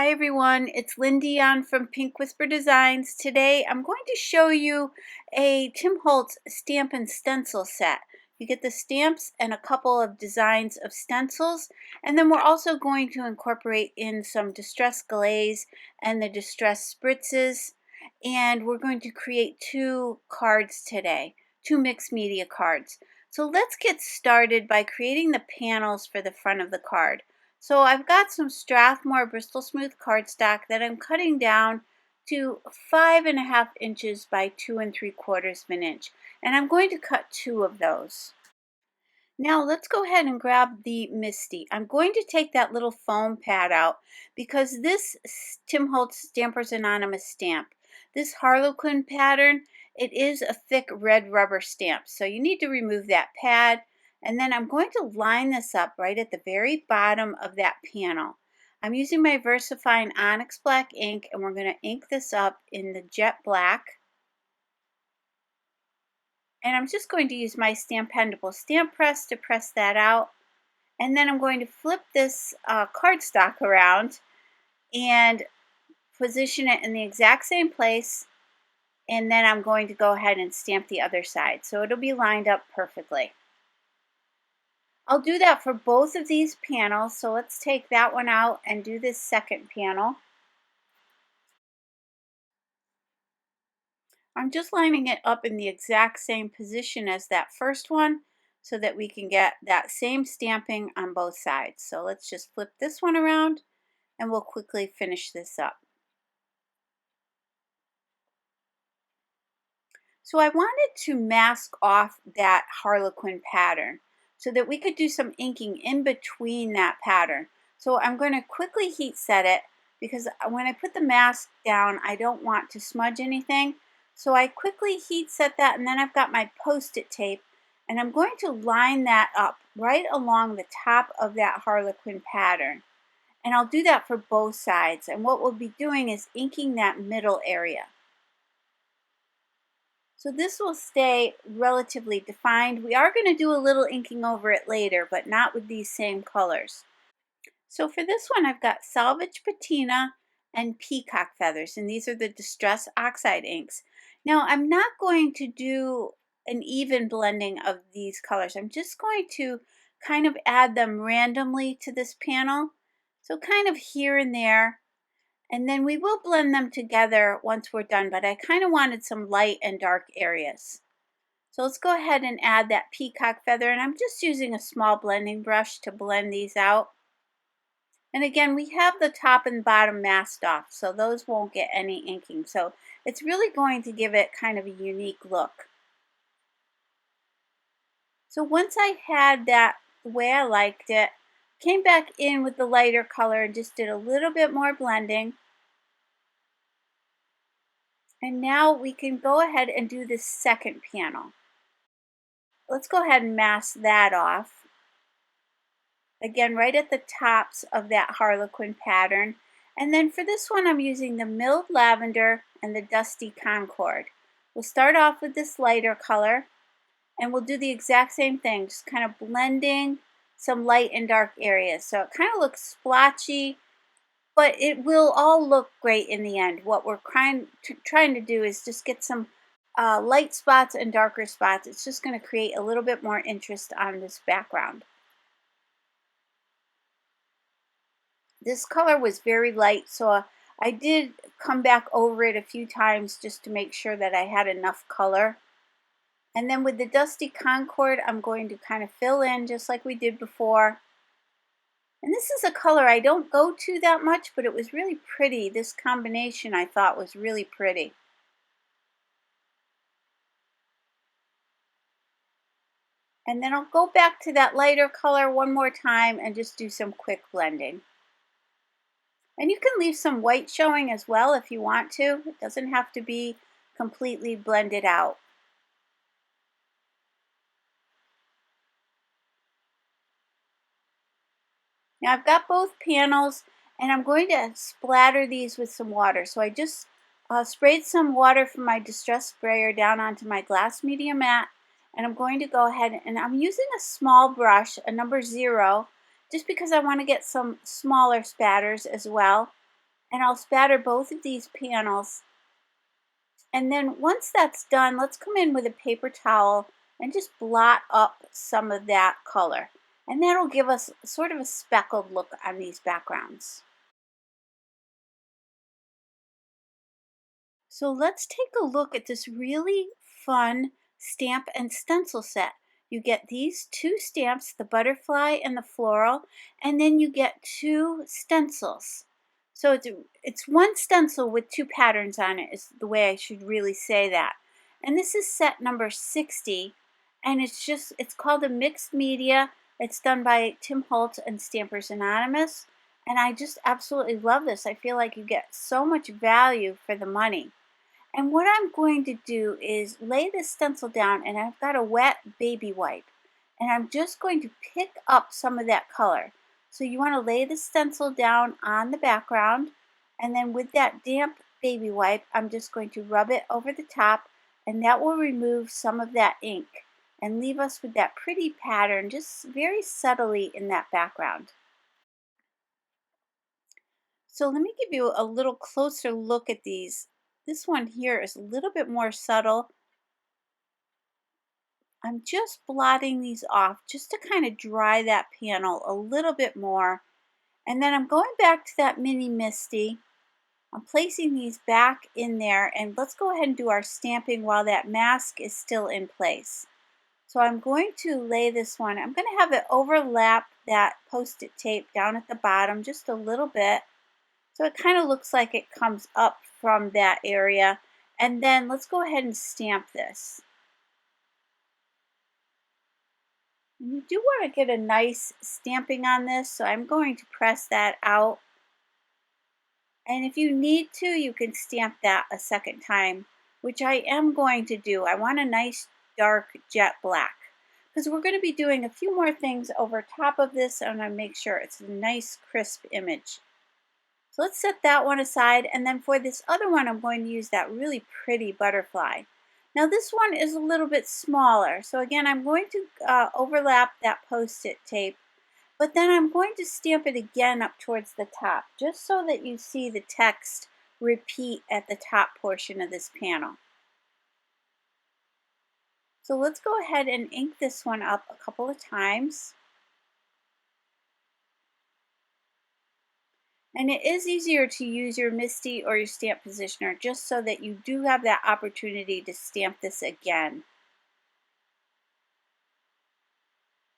Hi everyone, it's Lynn Dion from Pink Whisper Designs. Today I'm going to show you a Tim Holtz stamp and stencil set. You get the stamps and a couple of designs of stencils, and then we're also going to incorporate in some distressed glaze and the distressed spritzes, and we're going to create two cards today, two mixed media cards. So let's get started by creating the panels for the front of the card. So I've got some Strathmore Bristol Smooth cardstock that I'm cutting down to 5.5 inches by 2 3/4 of an inch. And I'm going to cut two of those. Now let's go ahead and grab the Misty. I'm going to take that little foam pad out because this Tim Holtz Stampers Anonymous stamp, this Harlequin pattern, it is a thick red rubber stamp. So you need to remove that pad. And then I'm going to line this up right at the very bottom of that panel. I'm using my VersaFine Onyx Black ink, and we're going to ink this up in the jet black. And I'm just going to use my Stampendable stamp press to press that out. And then I'm going to flip this cardstock around and position it in the exact same place. And then I'm going to go ahead and stamp the other side, so it'll be lined up perfectly. I'll do that for both of these panels, so let's take that one out and do this second panel. I'm just lining it up in the exact same position as that first one so that we can get that same stamping on both sides. So let's just flip this one around and we'll quickly finish this up. So I wanted to mask off that Harlequin pattern so that we could do some inking in between that pattern. So I'm going to quickly heat set it because when I put the mask down, I don't want to smudge anything. So I quickly heat set that, and then I've got my post-it tape, and I'm going to line that up right along the top of that Harlequin pattern. And I'll do that for both sides. And what we'll be doing is inking that middle area. So this will stay relatively defined. We are going to do a little inking over it later, but not with these same colors. So for this one, I've got Salvaged Patina and Peacock feathers, and these are the Distress Oxide inks. Now I'm not going to do an even blending of these colors. I'm just going to kind of add them randomly to this panel. So kind of here and there. And then we will blend them together once we're done, but I kind of wanted some light and dark areas. So let's go ahead and add that peacock feather, and I'm just using a small blending brush to blend these out. And again, we have the top and bottom masked off, so those won't get any inking. So it's really going to give it kind of a unique look. So once I had that the way I liked it, came back in with the lighter color and just did a little bit more blending. And now we can go ahead and do this second panel. Let's go ahead and mask that off. Again, right at the tops of that Harlequin pattern. And then for this one, I'm using the Milled Lavender and the Dusty Concord. We'll start off with this lighter color, and we'll do the exact same thing, just kind of blending some light and dark areas. So it kind of looks splotchy, but it will all look great in the end. What we're trying to do is just get some light spots and darker spots. It's just going to create a little bit more interest on this background. This color was very light, so I did come back over it a few times just to make sure that I had enough color. And then with the Dusty Concord, I'm going to kind of fill in just like we did before. And this is a color I don't go to that much, but it was really pretty. This combination I thought was really pretty. And then I'll go back to that lighter color one more time and just do some quick blending. And you can leave some white showing as well if you want to. It doesn't have to be completely blended out. Now I've got both panels, and I'm going to splatter these with some water. So I just sprayed some water from my Distress sprayer down onto my glass media mat, and I'm going to go ahead and I'm using a small brush, a number 0, just because I want to get some smaller spatters as well. And I'll spatter both of these panels. And then once that's done, let's come in with a paper towel and just blot up some of that color. And that'll give us sort of a speckled look on these backgrounds. So let's take a look at this really fun stamp and stencil set. You get these two stamps, the butterfly and the floral, and then you get two stencils. So it's one stencil with two patterns on it is the way I should really say that. And this is set number 60, and it's called a mixed media. It's done by Tim Holtz and Stampers Anonymous, and I just absolutely love this. I feel like you get so much value for the money. And what I'm going to do is lay this stencil down, and I've got a wet baby wipe. And I'm just going to pick up some of that color. So you want to lay the stencil down on the background, and then with that damp baby wipe, I'm just going to rub it over the top, and that will remove some of that ink and leave us with that pretty pattern just very subtly in that background. So let me give you a little closer look at these. This one here is a little bit more subtle. I'm just blotting these off just to kind of dry that panel a little bit more. And then I'm going back to that mini Misty. I'm placing these back in there, and let's go ahead and do our stamping while that mask is still in place. So I'm going to lay this one, I'm going to have it overlap that post-it tape down at the bottom just a little bit. So it kind of looks like it comes up from that area. And then let's go ahead and stamp this. And you do want to get a nice stamping on this, so I'm going to press that out. And if you need to, you can stamp that a second time, which I am going to do. I want a nice dark jet black because we're going to be doing a few more things over top of this. I want to make sure it's a nice crisp image. So let's set that one aside, and then for this other one I'm going to use that really pretty butterfly. Now this one is a little bit smaller, so again I'm going to overlap that post-it tape, but then I'm going to stamp it again up towards the top just so that you see the text repeat at the top portion of this panel. So let's go ahead and ink this one up a couple of times. And it is easier to use your Misty or your stamp positioner just so that you do have that opportunity to stamp this again.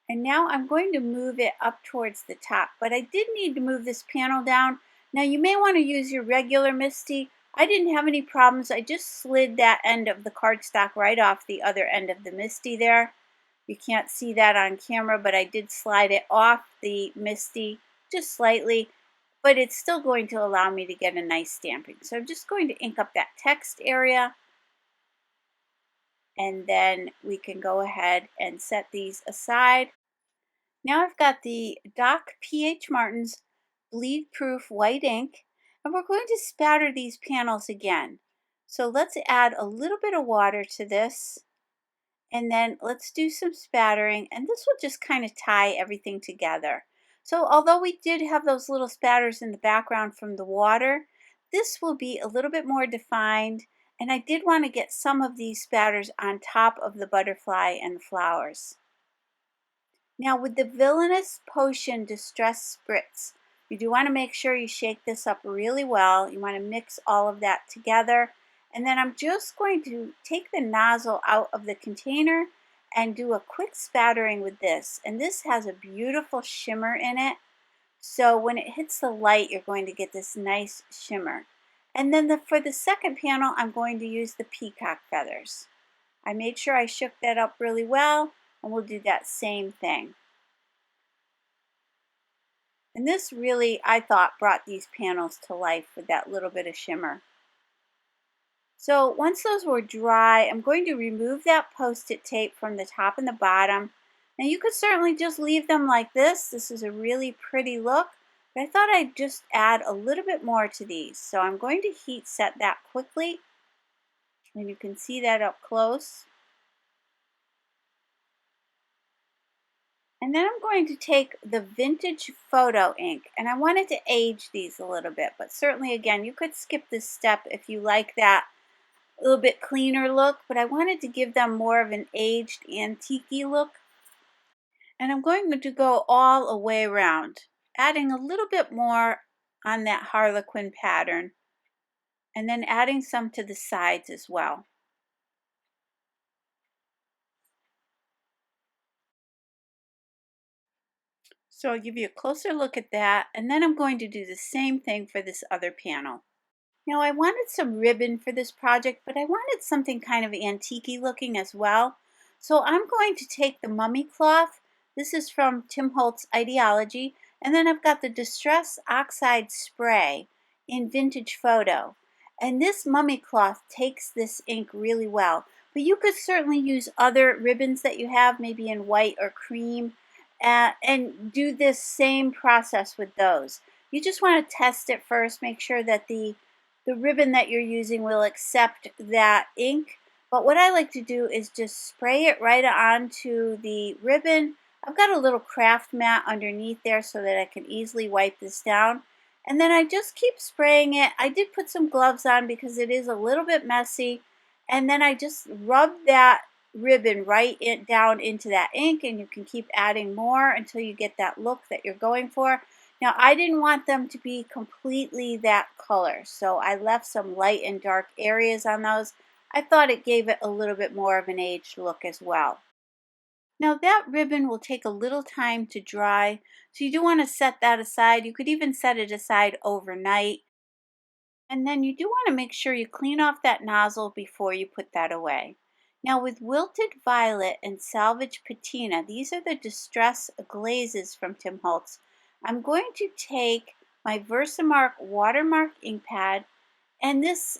And now I'm going to move it up towards the top, but I did need to move this panel down. Now you may want to use your regular Misty. I didn't have any problems. I just slid that end of the cardstock right off the other end of the Misty there. You can't see that on camera, but I did slide it off the Misty just slightly. But it's still going to allow me to get a nice stamping. So I'm just going to ink up that text area, and then we can go ahead and set these aside. Now I've got the Doc P.H. Martin's bleed proof white ink, and we're going to spatter these panels again. So let's add a little bit of water to this, and then let's do some spattering, and this will just kind of tie everything together. So although we did have those little spatters in the background from the water, this will be a little bit more defined, and I did want to get some of these spatters on top of the butterfly and the flowers. Now with the Villainous Potion Distress Spritz, you do want to make sure you shake this up really well. You want to mix all of that together. And then I'm just going to take the nozzle out of the container and do a quick spattering with this. And this has a beautiful shimmer in it. So when it hits the light, you're going to get this nice shimmer. And then for the second panel, I'm going to use the peacock feathers. I made sure I shook that up really well, and we'll do that same thing. And this really, I thought, brought these panels to life with that little bit of shimmer. So once those were dry, I'm going to remove that post-it tape from the top and the bottom. Now you could certainly just leave them like this. This is a really pretty look, but I thought I'd just add a little bit more to these. So I'm going to heat set that quickly, and you can see that up close. And then I'm going to take the vintage photo ink, and I wanted to age these a little bit, but certainly again you could skip this step if you like that a little bit cleaner look, but I wanted to give them more of an aged antique look. And I'm going to go all the way around, adding a little bit more on that harlequin pattern, and then adding some to the sides as well. So I'll give you a closer look at that, and then I'm going to do the same thing for this other panel. Now I wanted some ribbon for this project, but I wanted something kind of antique-y looking as well. So I'm going to take the mummy cloth. This is from Tim Holtz Ideology. And then I've got the Distress Oxide spray in Vintage Photo. And this mummy cloth takes this ink really well. But you could certainly use other ribbons that you have, maybe in white or cream, and do this same process with those. You just want to test it first, make sure that the ribbon that you're using will accept that ink. But what I like to do is just spray it right onto the ribbon. I've got a little craft mat underneath there so that I can easily wipe this down. And then I just keep spraying it. I did put some gloves on because it is a little bit messy. And then I just rub that ribbon down into that ink, and you can keep adding more until you get that look that you're going for. Now I didn't want them to be completely that color, so I left some light and dark areas on those. I thought it gave it a little bit more of an aged look as well. Now that ribbon will take a little time to dry, so you do want to set that aside. You could even set it aside overnight. And then you do want to make sure you clean off that nozzle before you put that away. Now with Wilted Violet and Salvaged Patina, these are the Distress Glazes from Tim Holtz. I'm going to take my Versamark watermark ink pad and this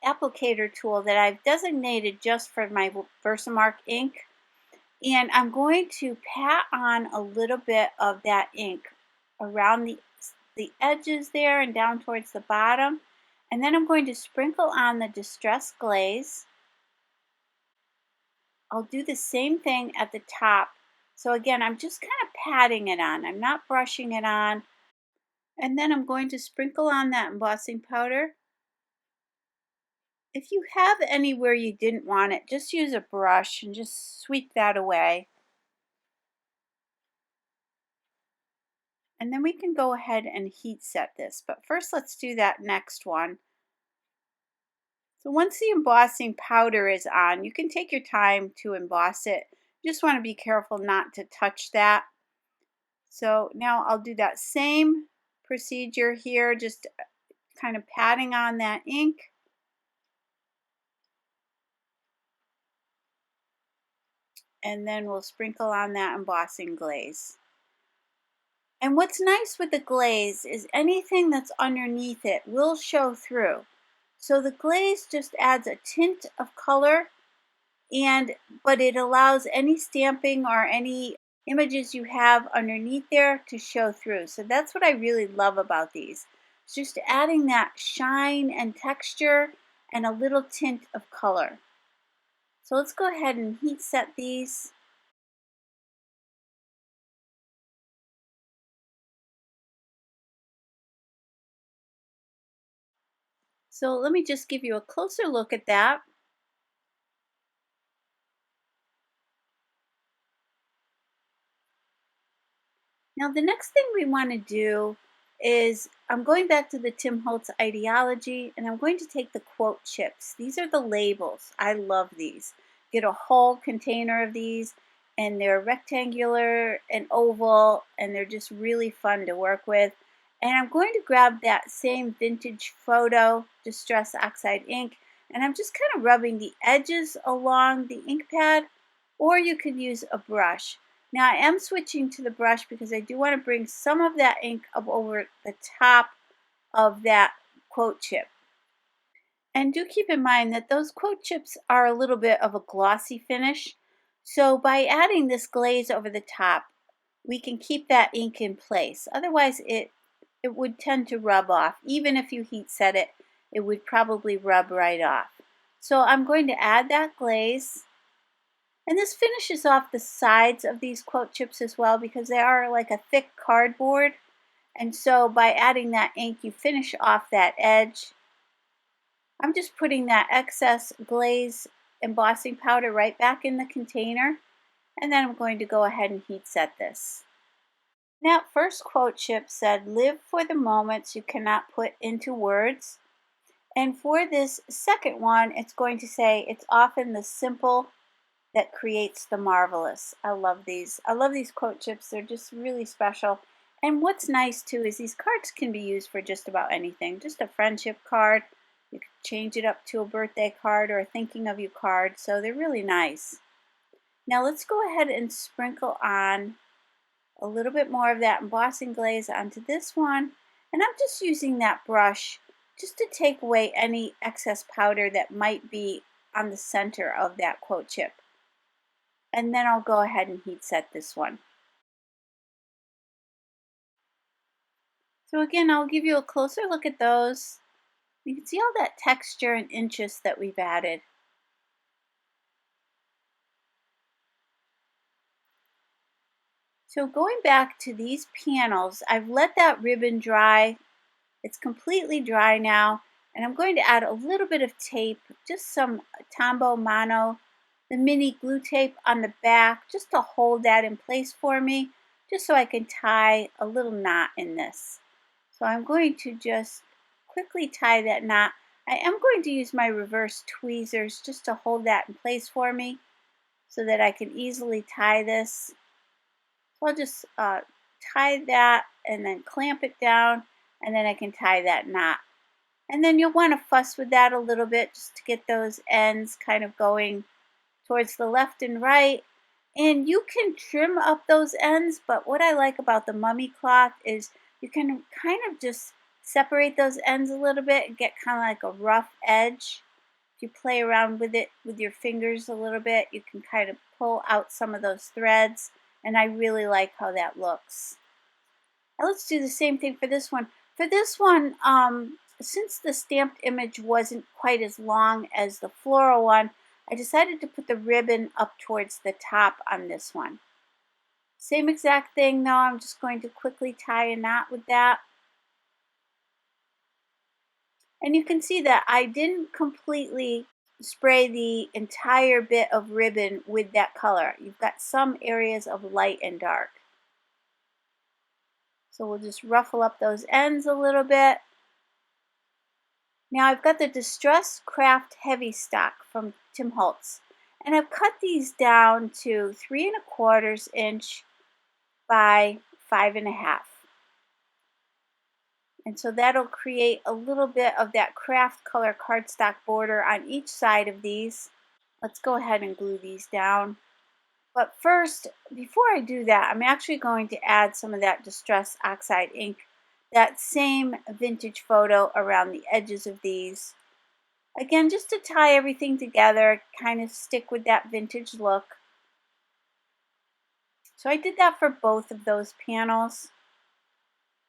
applicator tool that I've designated just for my Versamark ink. And I'm going to pat on a little bit of that ink around the edges there and down towards the bottom. And then I'm going to sprinkle on the Distress Glaze. I'll do the same thing at the top. So again, I'm just kind of patting it on. I'm not brushing it on. And then I'm going to sprinkle on that embossing powder. If you have anywhere you didn't want it, just use a brush and just sweep that away. And then we can go ahead and heat set this. But first let's do that next one. So once the embossing powder is on, you can take your time to emboss it. You just want to be careful not to touch that. So now I'll do that same procedure here, just kind of patting on that ink. And then we'll sprinkle on that embossing glaze. And what's nice with the glaze is anything that's underneath it will show through. So the glaze just adds a tint of color, but it allows any stamping or any images you have underneath there to show through. So that's what I really love about these. It's just adding that shine and texture and a little tint of color. So let's go ahead and heat set these. So let me just give you a closer look at that. Now the next thing we want to do is I'm going back to the Tim Holtz Ideology, and I'm going to take the quote chips. These are the labels. I love these. Get a whole container of these, and they're rectangular and oval, and they're just really fun to work with. And I'm going to grab that same Vintage Photo Distress Oxide ink, and I'm just kind of rubbing the edges along the ink pad, or you could use a brush. Now I am switching to the brush because I do want to bring some of that ink up over the top of that quote chip. And do keep in mind that those quote chips are a little bit of a glossy finish. So by adding this glaze over the top, we can keep that ink in place. Otherwise it would tend to rub off. Even if you heat set it, it would probably rub right off. So I'm going to add that glaze. And this finishes off the sides of these quote chips as well because they are like a thick cardboard. And so by adding that ink, you finish off that edge. I'm just putting that excess glaze embossing powder right back in the container. And then I'm going to go ahead and heat set this. Now, first quote chip said, "Live for the moments you cannot put into words." And for this second one, it's going to say, "It's often the simple that creates the marvelous." I love these. I love these quote chips. They're just really special. And what's nice too is these cards can be used for just about anything. Just a friendship card. You can change it up to a birthday card or a thinking of you card. So they're really nice. Now let's go ahead and sprinkle on a little bit more of that embossing glaze onto this one. And I'm just using that brush just to take away any excess powder that might be on the center of that quote chip. And then I'll go ahead and heat set this one. So again, I'll give you a closer look at those. You can see all that texture and inches that we've added. So going back to these panels, I've let that ribbon dry. It's completely dry now, and I'm going to add a little bit of tape, just some Tombow Mono, the mini glue tape on the back, just to hold that in place for me, just so I can tie a little knot in this. So I'm going to just quickly tie that knot. I am going to use my reverse tweezers just to hold that in place for me so that I can easily tie this. So I'll just tie that and then clamp it down, and then I can tie that knot. And then you'll want to fuss with that a little bit just to get those ends kind of going towards the left and right. And you can trim up those ends, but what I like about the mummy cloth is you can kind of just separate those ends a little bit and get kind of like a rough edge. If you play around with it with your fingers a little bit, you can kind of pull out some of those threads, and I really like how that looks. Now let's do the same thing for this one. For this one, since the stamped image wasn't quite as long as the floral one, I decided to put the ribbon up towards the top on this one. Same exact thing though, I'm just going to quickly tie a knot with that. And you can see that I didn't completely spray the entire bit of ribbon with that color. You've got some areas of light and dark. So we'll just ruffle up those ends a little bit. Now I've got the Distress Craft Heavy Stock from Tim Holtz, and I've cut these down to 3 1/4 inch by 5 1/2. And so that'll create a little bit of that craft color cardstock border on each side of these. Let's go ahead and glue these down. But first, before I do that, I'm actually going to add some of that Distress Oxide ink, that same vintage photo around the edges of these. Again, just to tie everything together, kind of stick with that vintage look. So I did that for both of those panels.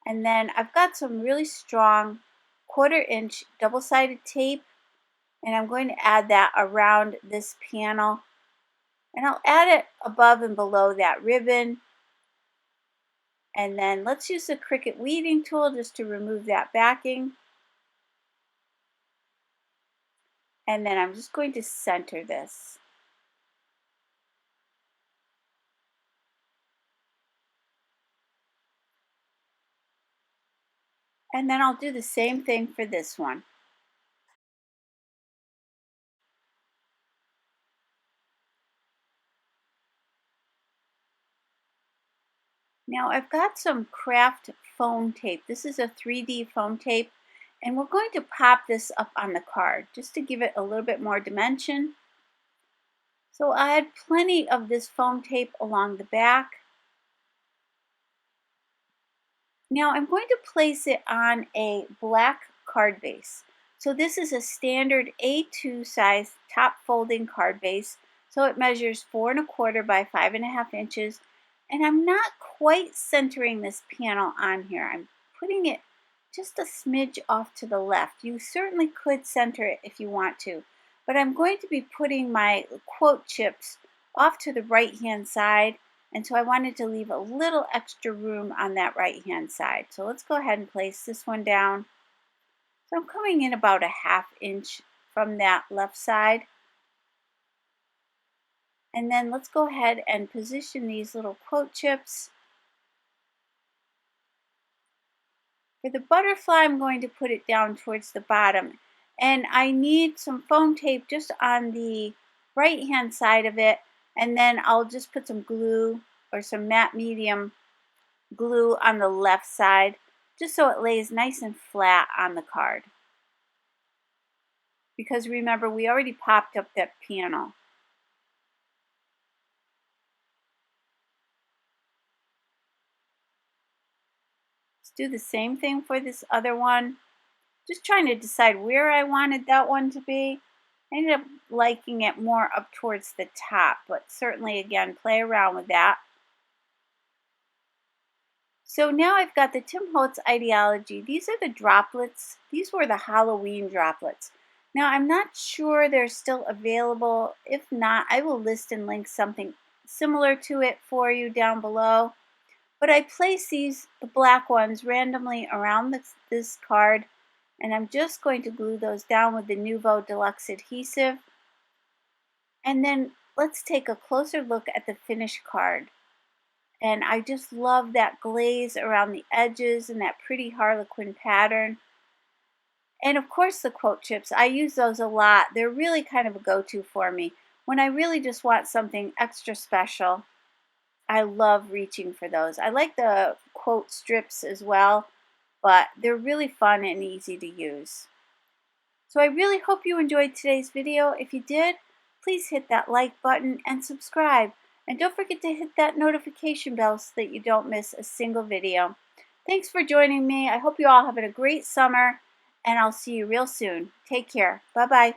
And then I've got some really strong 1/4 inch double-sided tape, and I'm going to add that around this panel. And I'll add it above and below that ribbon. And then let's use the Cricut weeding tool just to remove that backing. And then I'm just going to center this. And then I'll do the same thing for this one. Now I've got some craft foam tape. This is a 3D foam tape, and we're going to pop this up on the card just to give it a little bit more dimension. So I had plenty of this foam tape along the back. Now I'm going to place it on a black card base. So this is a standard A2 size top folding card base. So it measures 4 1/4 by 5 1/2 inches. And I'm not quite centering this panel on here. I'm putting it just a smidge off to the left. You certainly could center it if you want to. But I'm going to be putting my quote chips off to the right hand side, and so I wanted to leave a little extra room on that right hand side. So let's go ahead and place this one down. So I'm coming in about a 1/2 inch from that left side. And then let's go ahead and position these little quote chips. For the butterfly, I'm going to put it down towards the bottom. And I need some foam tape just on the right hand side of it. And then I'll just put some glue or some matte medium glue on the left side, just so it lays nice and flat on the card. Because remember, we already popped up that panel. Let's do the same thing for this other one. Just trying to decide where I wanted that one to be. I ended up liking it more up towards the top, but certainly, again, play around with that. So now I've got the Tim Holtz Idea-ology. These are the droplets. These were the Halloween droplets. Now I'm not sure they're still available. If not, I will list and link something similar to it for you down below. But I place these, the black ones, randomly around this card, and I'm just going to glue those down with the Nuvo Deluxe adhesive. And then let's take a closer look at the finished card. And I just love that glaze around the edges and that pretty harlequin pattern. And of course the quote chips, I use those a lot. They're really kind of a go-to for me. When I really just want something extra special, I love reaching for those. I like the quote strips as well, but they're really fun and easy to use. So I really hope you enjoyed today's video. If you did, please hit that like button and subscribe. And don't forget to hit that notification bell so that you don't miss a single video. Thanks for joining me. I hope you all having a great summer, and I'll see you real soon. Take care. Bye-bye.